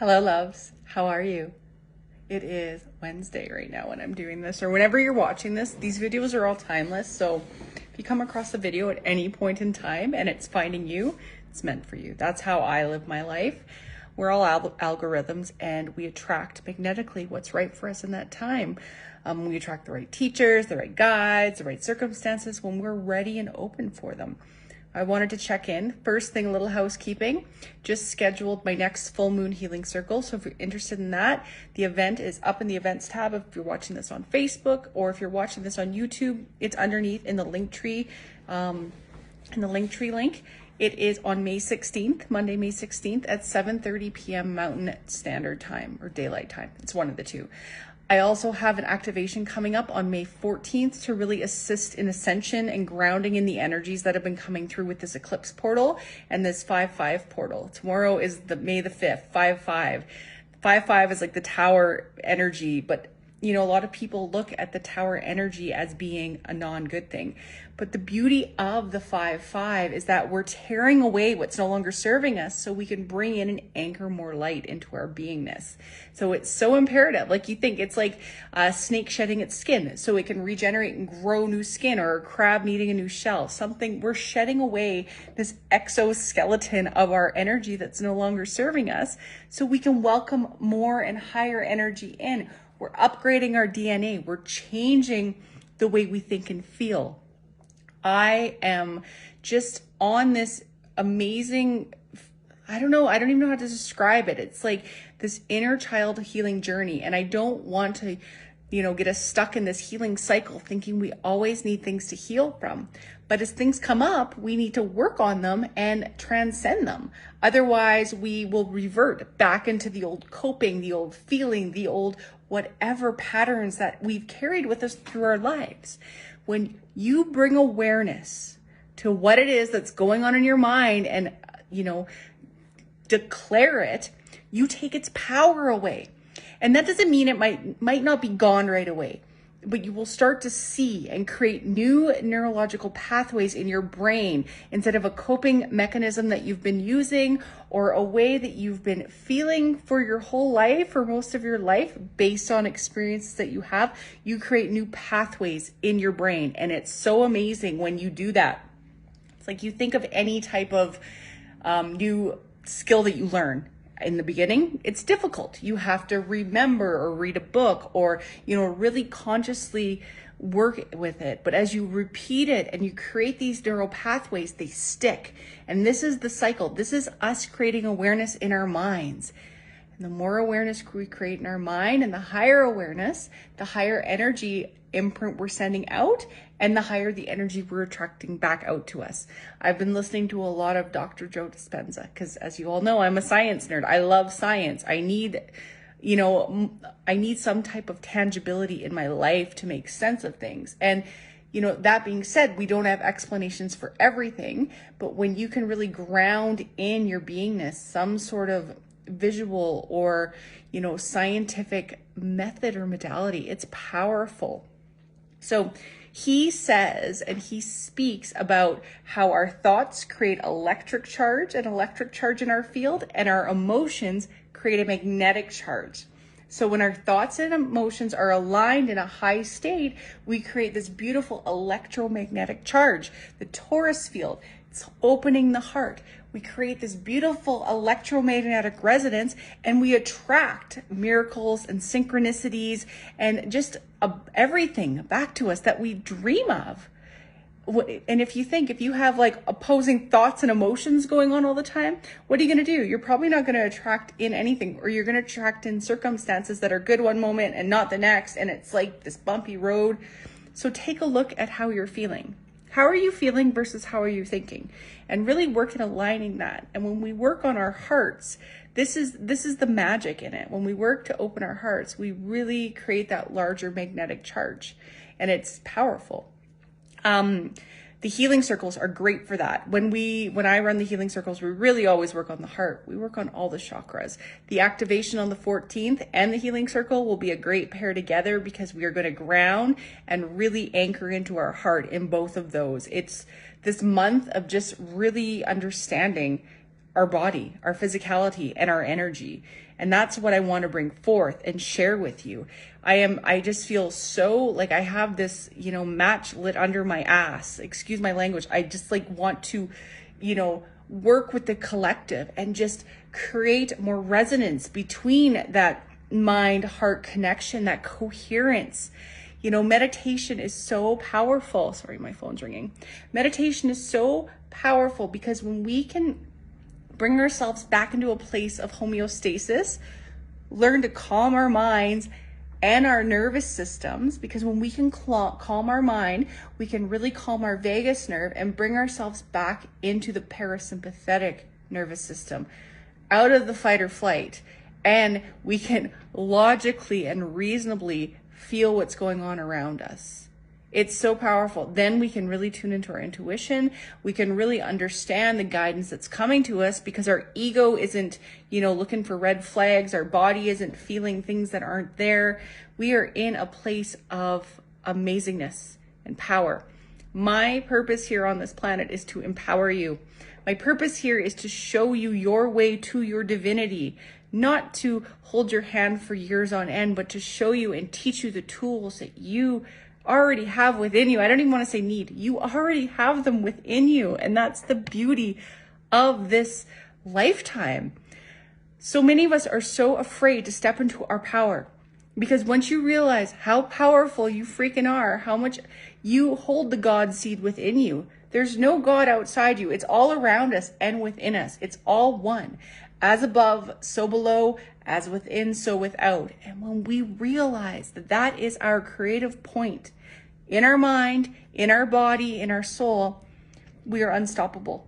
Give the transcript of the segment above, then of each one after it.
Hello, loves. How are you? It is Wednesday right now when I'm doing this, or whenever you're watching this. These videos are all timeless, so if you come across a video at any point in time and it's finding you, it's meant for you. That's how I live my life. We're all algorithms, and we attract magnetically what's right for us in that time. We attract the right teachers, the right guides, the right circumstances when we're ready and open for them. I wanted to check in. First thing, a little housekeeping. Just scheduled my next full moon healing circle. So if you're interested in that, the event is up in the events tab. If you're watching this on Facebook or if you're watching this on YouTube, it's underneath in the link tree, link. It is on May 16th, Monday, May 16th at 7:30 p.m. Mountain Standard Time or Daylight Time. It's one of the two. I also have an activation coming up on May 14th to really assist in ascension and grounding in the energies that have been coming through with this eclipse portal and this 5-5 portal. Tomorrow is May the 5th, 5-5. 5-5 is like the tower energy, but a lot of people look at the tower energy as being a non-good thing. But the beauty of the 5-5 is that we're tearing away what's no longer serving us so we can bring in and anchor more light into our beingness. So it's so imperative. Like you think it's like a snake shedding its skin so it can regenerate and grow new skin, or a crab needing a new shell. We're shedding away this exoskeleton of our energy that's no longer serving us so we can welcome more and higher energy in. We're upgrading our DNA. We're changing the way we think and feel. I am just on this amazing, I don't even know how to describe it. It's like this inner child healing journey. And I don't want to, get us stuck in this healing cycle thinking we always need things to heal from. But as things come up, we need to work on them and transcend them. Otherwise, we will revert back into the old coping, the old feeling, the old whatever patterns that we've carried with us through our lives. When you bring awareness to what it is that's going on in your mind and, declare it, you take its power away. And that doesn't mean it might not be gone right away, but you will start to see and create new neurological pathways in your brain instead of a coping mechanism that you've been using or a way that you've been feeling for your whole life or most of your life based on experiences that you have. You create new pathways in your brain. And it's so amazing when you do that. It's like you think of any type of new skill that you learn. In the beginning, it's difficult. You have to remember or read a book or, really consciously work with it. But as you repeat it and you create these neural pathways, they stick. And this is the cycle. This is us creating awareness in our minds. And the more awareness we create in our mind and the higher awareness, the higher energy imprint we're sending out and the higher the energy we're attracting back out to us. I've been listening to a lot of Dr. Joe Dispenza because, as you all know, I'm a science nerd. I love science. I need some type of tangibility in my life to make sense of things. And that being said, we don't have explanations for everything, but when you can really ground in your beingness, some sort of visual or, scientific method or modality, it's powerful. So he says, and he speaks about how our thoughts create an electric charge in our field, and our emotions create a magnetic charge. So when our thoughts and emotions are aligned in a high state, we create this beautiful electromagnetic charge. The Taurus field, it's opening the heart. We create this beautiful electromagnetic resonance, and we attract miracles and synchronicities and just everything back to us that we dream of. And if you have like opposing thoughts and emotions going on all the time, what are you going to do? You're probably not going to attract in anything, or you're going to attract in circumstances that are good one moment and not the next. And it's like this bumpy road. So take a look at how you're feeling. How are you feeling versus how are you thinking? And really work in aligning that. And when we work on our hearts, this is the magic in it. When we work to open our hearts, we really create that larger magnetic charge, and it's powerful. The healing circles are great for that. When I run the healing circles, we really always work on the heart. We work on all the chakras. The activation on the 14th and the healing circle will be a great pair together because we are going to ground and really anchor into our heart in both of those. It's this month of just really understanding our body, our physicality, and our energy. And that's what I want to bring forth and share with you. I just feel so like I have this, match lit under my ass. Excuse my language. I just like want to, work with the collective and just create more resonance between that mind-heart connection, that coherence. Meditation is so powerful. Sorry, my phone's ringing. Meditation is so powerful because when we can bring ourselves back into a place of homeostasis, learn to calm our minds and our nervous systems, because when we can calm our mind, we can really calm our vagus nerve and bring ourselves back into the parasympathetic nervous system, out of the fight or flight. And we can logically and reasonably feel what's going on around us. It's so powerful. Then we can really tune into our intuition. We can really understand the guidance that's coming to us because our ego isn't, looking for red flags. Our body isn't feeling things that aren't there. We are in a place of amazingness and power. My purpose here on this planet is to empower you. My purpose here is to show you your way to your divinity, not to hold your hand for years on end, but to show you and teach you the tools that you already have within you. I don't even want to say need. You already have them within you. And that's the beauty of this lifetime. So many of us are so afraid to step into our power because once you realize how powerful you freaking are, how much you hold the God seed within you, there's no God outside you. It's all around us and within us. It's all one. As above, so below, as within, so without. And when we realize that that is our creative point in our mind, in our body, in our soul, we are unstoppable.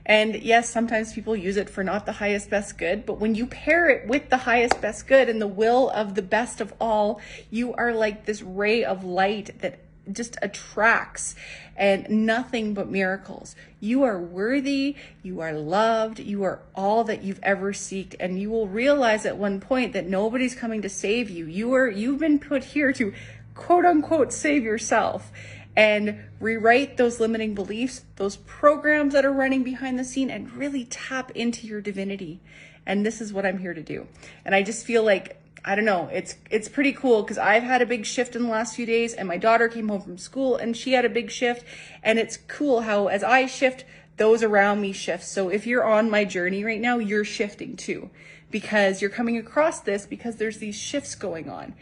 And yes, sometimes people use it for not the highest, best good, but when you pair it with the highest, best good and the will of the best of all, you are like this ray of light that just attracts and nothing but miracles. You are worthy, you are loved, you are all that you've ever seeked, and you will realize at one point that nobody's coming to save you. You've been put here to quote unquote save yourself and rewrite those limiting beliefs, those programs that are running behind the scene, and really tap into your divinity. And this is what I'm here to do. And I just feel like, I don't know, it's pretty cool because I've had a big shift in the last few days, and my daughter came home from school and she had a big shift. And it's cool how as I shift, those around me shift. So if you're on my journey right now, you're shifting too, because you're coming across this because there's these shifts going on.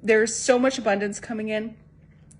There's so much abundance coming in.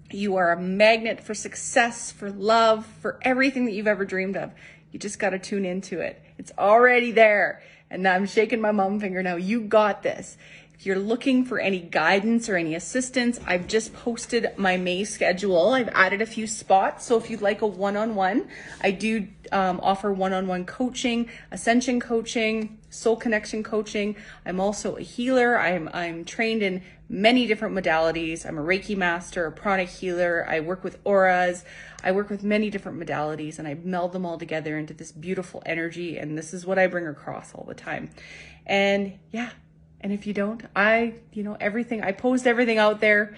You are a magnet for success, for love, for everything that you've ever dreamed of. You just got to tune into it. It's already there. And I'm shaking my mom finger now. You got this. If you're looking for any guidance or any assistance, I've just posted my May schedule. I've added a few spots. So if you'd like a one-on-one, I do offer one-on-one coaching, ascension coaching, soul connection coaching. I'm also a healer. I'm trained in many different modalities. I'm a Reiki master, a pranic healer. I work with auras. I work with many different modalities, and I meld them all together into this beautiful energy. And this is what I bring across all the time. And yeah. And if you don't, everything, I post everything out there.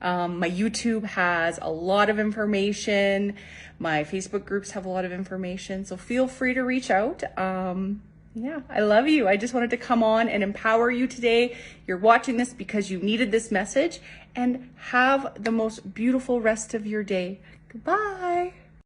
My YouTube has a lot of information. My Facebook groups have a lot of information. So feel free to reach out. I love you. I just wanted to come on and empower you today. You're watching this because you needed this message, and have the most beautiful rest of your day. Goodbye.